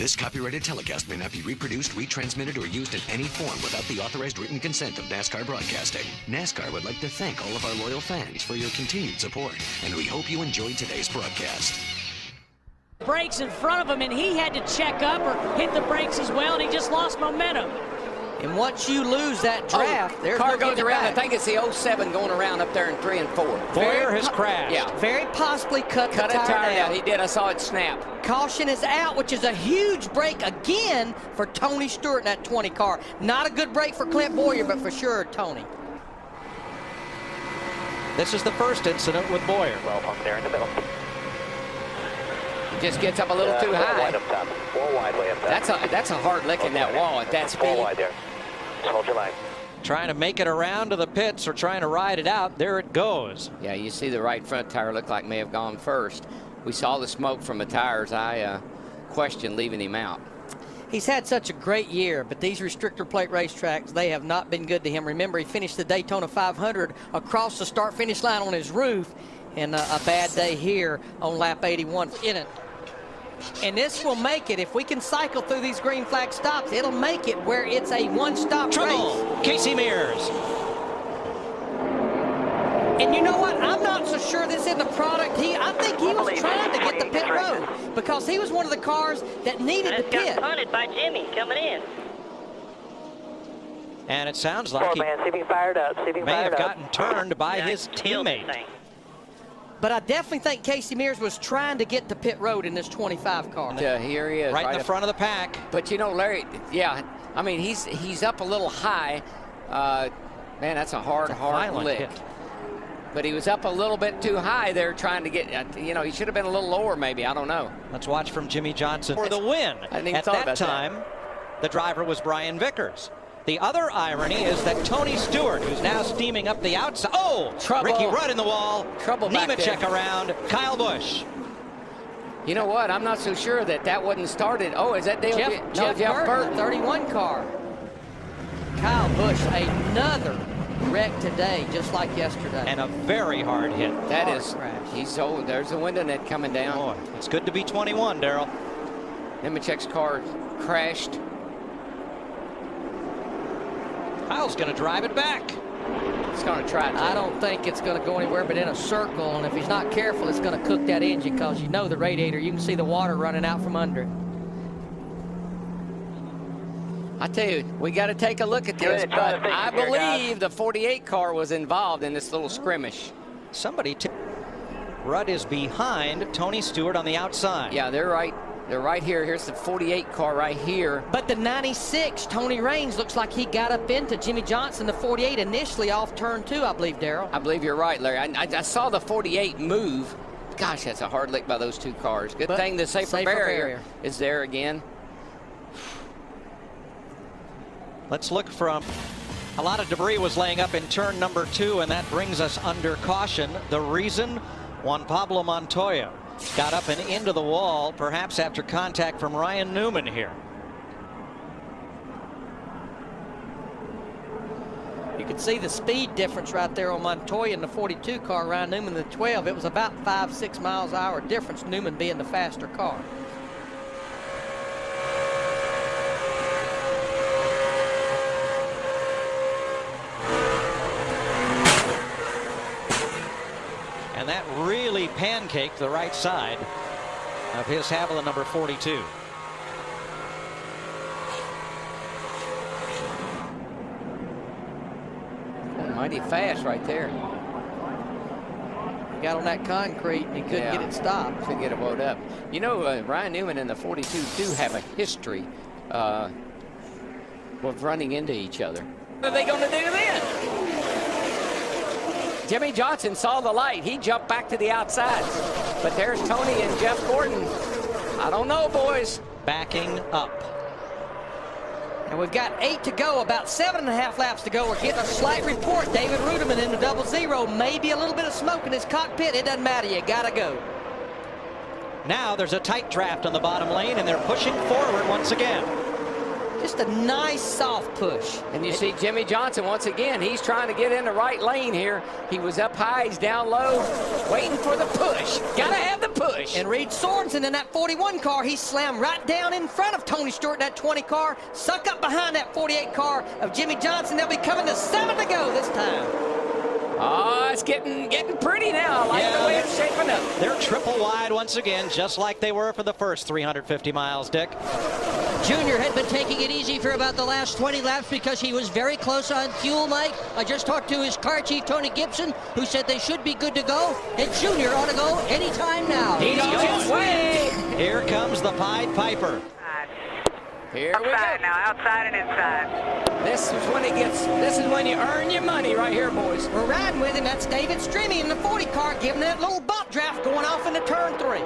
This copyrighted telecast may not be reproduced, retransmitted, or used in any form without the authorized written consent of NASCAR Broadcasting. NASCAR would like to thank all of our loyal fans for your continued support, and we hope you enjoyed today's broadcast. Brakes in front of him, and he had to check up or hit the brakes as well, and he just lost momentum. And once you lose that draft, there's car no goes getting around. back. I think it's the 07 going around up there in 3 and 4. Boyer has crashed. Yeah. Very possibly cut the Cut a tire tire down. down. He did. I saw it snap. Caution is out, which is a huge break again for Tony Stewart in that 20 car. Not a good break for Clint Boyer, but for sure Tony. This is the first incident with Boyer. Well, up there in the middle. He just gets up a little too high. Wide up top. 4 wide way up top. That's a hard lick in that wall at that speed. 4 wide there. Just hold your line. Trying to make it around to the pits or trying to ride it out. There it goes. Yeah, you see the right front tire looked like may have gone first. We saw the smoke from the tires. I questioned leaving him out. He's had such a great year, but these restrictor plate racetracks, they have not been good to him. Remember, he finished the Daytona 500 across the start-finish line on his roof, and a bad day here on lap 81 in it. And this will make it, if we can cycle through these green flag stops, it'll make it where it's a one-stop Trouble. race. Casey Mears. And you know what? I'm not so sure this isn't the product. I think he was trying to get the pit road because he was one of the cars that needed the pit. Got punted by Jimmy coming in. And it sounds like he man, see if he fired up. See if he may fired have up. gotten turned by his teammate. But I definitely think Casey Mears was trying to get to pit road in this 25 car. Here he is. Right in the front of the pack. But you know, Larry, yeah, I mean, he's up a little high. Man, that's a hard lick. Hit. But he was up a little bit too high there trying to get, you know, he should have been a little lower maybe. I don't know. Let's watch from Jimmy Johnson for the win. I didn't even At thought that about time, the driver was Brian Vickers. The other irony is that Tony Stewart, who's now steaming up the outside. Oh, Trouble. Ricky Rudd in the wall. Trouble back Nemechek there. around. Kyle Busch. You know what? I'm not so sure that wasn't started. Oh, is that Dale? Jeff Burton, 31 car. Kyle Busch, another wreck today, just like yesterday. And a very hard hit. That Hard is, crash. he's old. There's a window net coming down. Boy, it's good to be 21, Darrell. Nemechek's car crashed. Kyle's going to drive it back. He's going to try to. I don't think it's going to go anywhere but in a circle, and if he's not careful, it's going to cook that engine because you know the radiator, you can see the water running out from under it. I tell you, we got to take a look at this, but I believe the 48 car was involved in this little skirmish. Somebody. Rudd is behind Tony Stewart on the outside. Yeah, they're right. They're right here. Here's the 48 car right here. But the 96, Tony Raines, looks like he got up into Jimmy Johnson, the 48, initially off turn 2, I believe, Darrell. I believe you're right, Larry. I saw the 48 move. Gosh, that's a hard lick by those two cars. Good thing the safer barrier is there again. Let's look from. A lot of debris was laying up in turn number 2, and that brings us under caution. The reason? Juan Pablo Montoya got up and into the wall, perhaps after contact from Ryan Newman here. You can see the speed difference right there on Montoya in the 42 car, Ryan Newman in the 12. It was about 5-6 miles an hour difference, Newman being the faster car. And that really pancaked the right side of his Haviland number 42. Mighty fast right there. He got on that concrete and he couldn't get it stopped. Couldn't get it wound up. You know, Ryan Newman and the 42 do have a history of running into each other. What are they going to do then? Jimmy Johnson saw the light. He jumped back to the outside. But there's Tony and Jeff Gordon. I don't know, boys. Backing up. And we've got 8 to go, about 7.5 laps to go. We're getting a slight report. David Ruderman in the 00. Maybe a little bit of smoke in his cockpit. It doesn't matter. You got to go. Now there's a tight draft on the bottom lane, and they're pushing forward once again. Just a nice soft push. And you see Jimmy Johnson once again. He's trying to get in the right lane here. He was up high, he's down low, waiting for the push. Gotta have the push. And Reed Sorensen in that 41 car, he slammed right down in front of Tony Stewart, that 20 car, suck up behind that 48 car of Jimmy Johnson. They'll be coming to 7 to go this time. Oh, it's getting pretty now. I like the way it's shaping up. They're triple wide once again, just like they were for the first 350 miles, Dick. Junior had been taking it easy for about the last 20 laps because he was very close on fuel, Mike. I just talked to his car chief, Tony Gibson, who said they should be good to go. And Junior ought to go anytime now. He's on his way. Here comes the Pied Piper. Here we go. Outside now, outside and inside. This is when you earn your money right here, boys. We're riding with him. That's David Strimmy in the 40 car, giving that little bump draft going off into turn 3.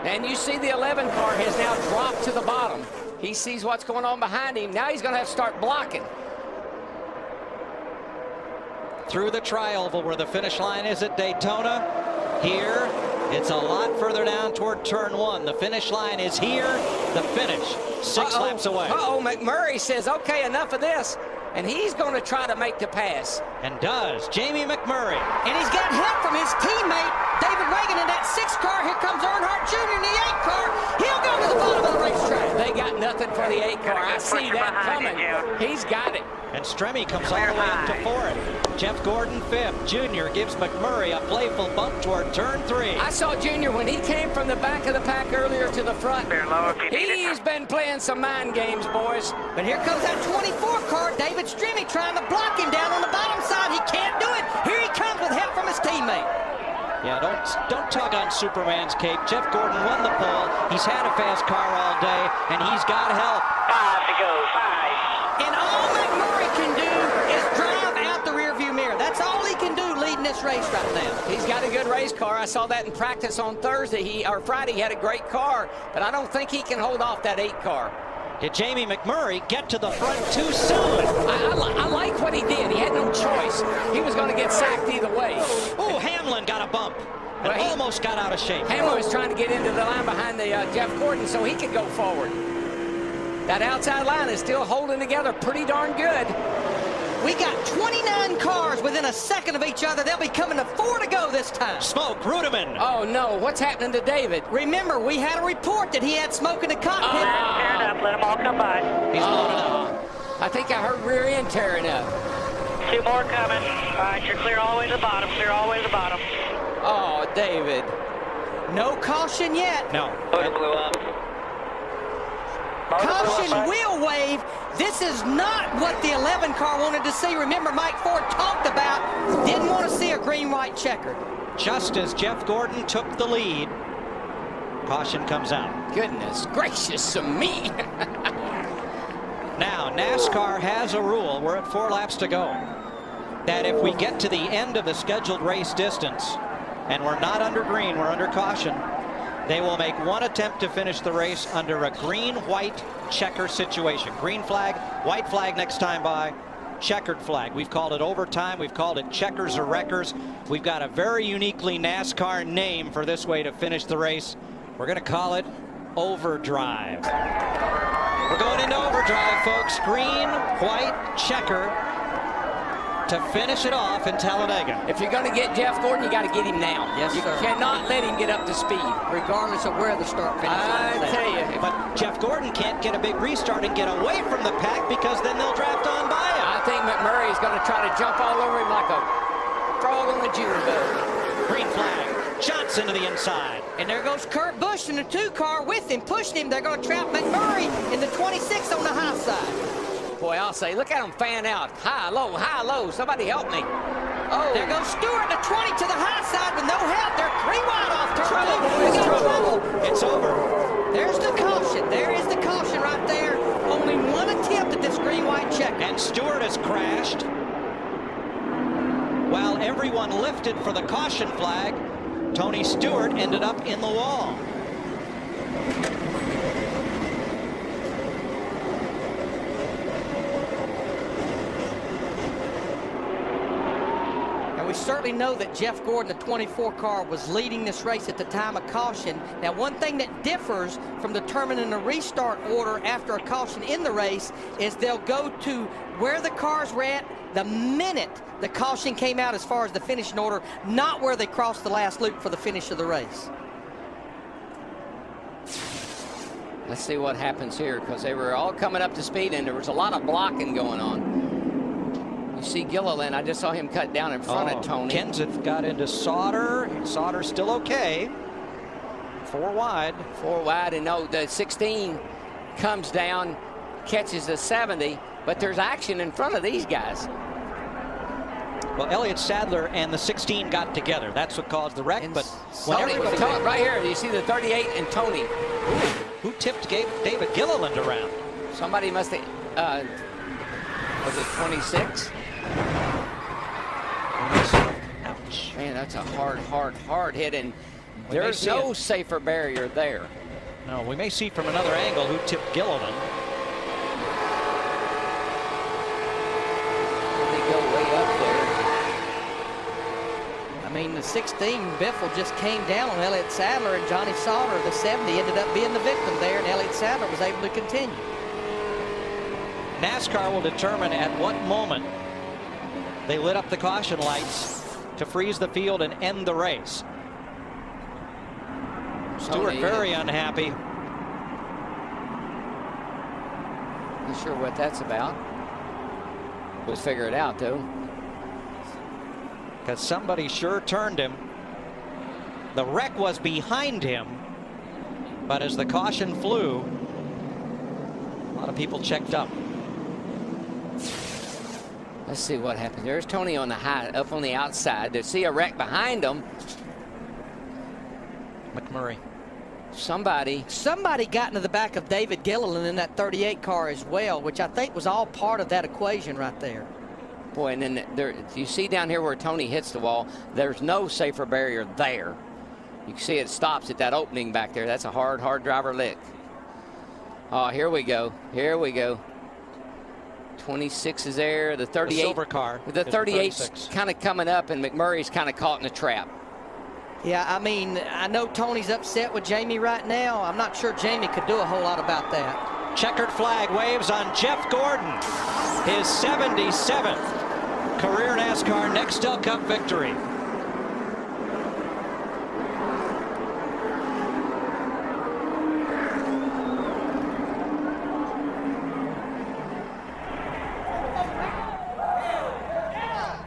And you see the 11 car has now dropped to the bottom. He sees what's going on behind him. Now he's going to have to start blocking. Through the tri-oval where the finish line is at Daytona. Here, it's a lot further down toward turn 1. The finish line is here. The finish, 6 laps away. McMurray says, okay, enough of this. And he's going to try to make the pass. And does. Jamie McMurray. And he's got help from his teammate, David Reagan, in that 6 car. Here comes Earnhardt Jr. in the 8 car. He'll go to the bottom of the racetrack. They got nothing for the 8 car. I see that coming. He's got it. And Stremme comes all the way up to 4th. Jeff Gordon 5th. Junior gives McMurray a playful bump toward turn 3. I saw Junior when he came from the back of the pack earlier to the front. He's been playing some mind games, boys. But here comes that 24 car, David Strimmy, trying to block him down on the bottom side. He can't do it. Here he comes with help from his teammate. Yeah, don't tug on Superman's cape. Jeff Gordon won the pole. He's had a fast car all day, and he's got help. 5 to go, 5. And all McMurray can do is drive out the rearview mirror. That's all he can do leading this race right now. He's got a good race car. I saw that in practice on Thursday. Friday he had a great car, but I don't think he can hold off that 8 car. Did Jamie McMurray get to the front too soon? I like what he did. He had no choice. He was going to get sacked either way. Oh, Hamlin got a bump. And Well, he almost got out of shape. Hamlin was trying to get into the line behind the Jeff Gordon so he could go forward. That outside line is still holding together pretty darn good. We got 29 cars within a second of each other. They'll be coming to 4 to go this time. Smoke, Rudeman. Oh, no. What's happening to David? Remember, we had a report that he had smoke in the cockpit. Tear it up, let them all come by. He's loaded up. I think I heard rear end tearing up. 2 more coming. All right, you're clear all the way to the bottom. Clear all the way to the bottom. Oh, David. No caution yet. No. Motor blew up. Caution will wave. This is not what the 11 car wanted to see. Remember, Mike Ford talked about, didn't want to see a green-white checker. Just as Jeff Gordon took the lead, caution comes out. Goodness gracious of me. Now, NASCAR has a rule, we're at 4 laps to go, that if we get to the end of the scheduled race distance, and we're not under green, we're under caution, they will make one attempt to finish the race under a green-white checker situation. Green flag, white flag next time by, checkered flag. We've called it overtime. We've called it checkers or wreckers. We've got a very uniquely NASCAR name for this way to finish the race. We're going to call it overdrive. We're going into overdrive, folks. Green, white, checker to finish it off in Talladega. If you're going to get Jeff Gordon, you got to get him now. Yes, you sir. cannot let him get up to speed. Regardless of where the start finish line is I at. tell you. But Jeff Gordon can't get a big restart and get away from the pack because then they'll draft on by him. I think McMurray is going to try to jump all over him like a frog on the June bug. Green flag. Johnson to the inside. And there goes Kurt Busch in the 2 car with him, pushing him. They're going to trap McMurray in the 26 on the high side. Boy, I'll say, look at him fan out. High, low, somebody help me. Oh, There goes Stewart, the 20 to the high side with no help. They're 3 wide off turn Trouble, 2. boys, We got trouble. It's over. There's the caution. There is the caution right there. Only one attempt at this green-white checker. And Stewart has crashed. While everyone lifted for the caution flag, Tony Stewart ended up in the wall. And we certainly know that Jeff Gordon, the 24 car, was leading this race at the time of caution. Now, one thing that differs from determining a restart order after a caution in the race is they'll go to where the cars were at the minute the caution came out as far as the finishing order, not where they crossed the last loop for the finish of the race. Let's see what happens here, because they were all coming up to speed and there was a lot of blocking going on. You see Gilliland, I just saw him cut down in front of Tony. Kenseth got into Sauter. Sauter's still okay. 4 wide. 4 wide, and no, the 16 comes down, catches the 70, but there's action in front of these guys. Well, Elliott Sadler and the 16 got together. That's what caused the wreck. And but Tony, whenever right here, you see the 38 and Tony. who tipped David Gilliland around? Somebody must have, was it 26? Ouch. Man, that's a hard hit, and We may there's see no it. safer barrier there. No, we may see from another angle who tipped Gilliland. They go way up there. I mean, the 16, Biffle just came down on Elliott Sadler, and Johnny Sauter, the 70, ended up being the victim there, and Elliott Sadler was able to continue. NASCAR will determine at what moment they lit up the caution lights to freeze the field and end the race. Stewart Tony, very unhappy. Not sure what that's about. We'll figure it out, though. Because somebody sure turned him. The wreck was behind him, but as the caution flew, a lot of people checked up. Let's see what happens. There's Tony on the high, up on the outside. They see a wreck behind him. McMurray. Somebody Somebody got into the back of David Gilliland in that 38 car as well, which I think was all part of that equation right there. Boy, and then there, you see down here where Tony hits the wall, there's no safer barrier there. You can see it stops at that opening back there. That's a hard driver lick. Oh, here we go. Here we go. 26 is there. The 38. The silver car. The 38's kind of coming up, and McMurray's kind of caught in a trap. Yeah, I mean, I know Tony's upset with Jamie right now. I'm not sure Jamie could do a whole lot about that. Checkered flag waves on Jeff Gordon. His 77th career NASCAR Nextel Cup victory.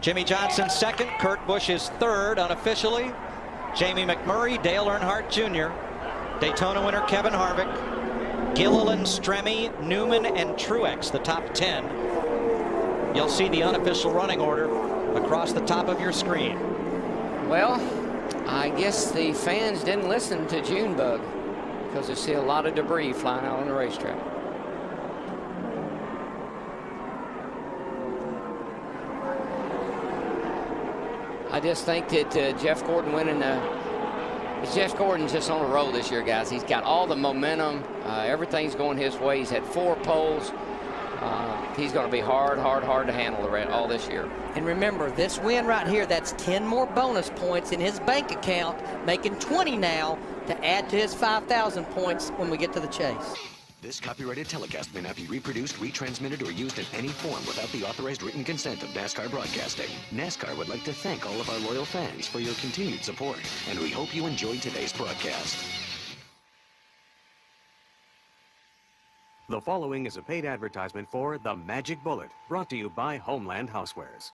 Jimmy Johnson second, Kurt Busch is third unofficially. Jamie McMurray, Dale Earnhardt Jr., Daytona winner Kevin Harvick, Gilliland, Stremme, Newman, and Truex, the top 10. You'll see the unofficial running order across the top of your screen. Well, I guess the fans didn't listen to Junebug because they see a lot of debris flying out on the racetrack. I just think that Jeff Gordon winning Jeff Gordon's just on a roll this year, guys. He's got all the momentum. Everything's going his way. He's had 4 poles. He's going to be hard to handle all this year. And remember, this win right here, that's 10 more bonus points in his bank account, making 20 now to add to his 5,000 points when we get to the chase. This copyrighted telecast may not be reproduced, retransmitted, or used in any form without the authorized written consent of NASCAR Broadcasting. NASCAR would like to thank all of our loyal fans for your continued support, and we hope you enjoyed today's broadcast. The following is a paid advertisement for The Magic Bullet, brought to you by Homeland Housewares.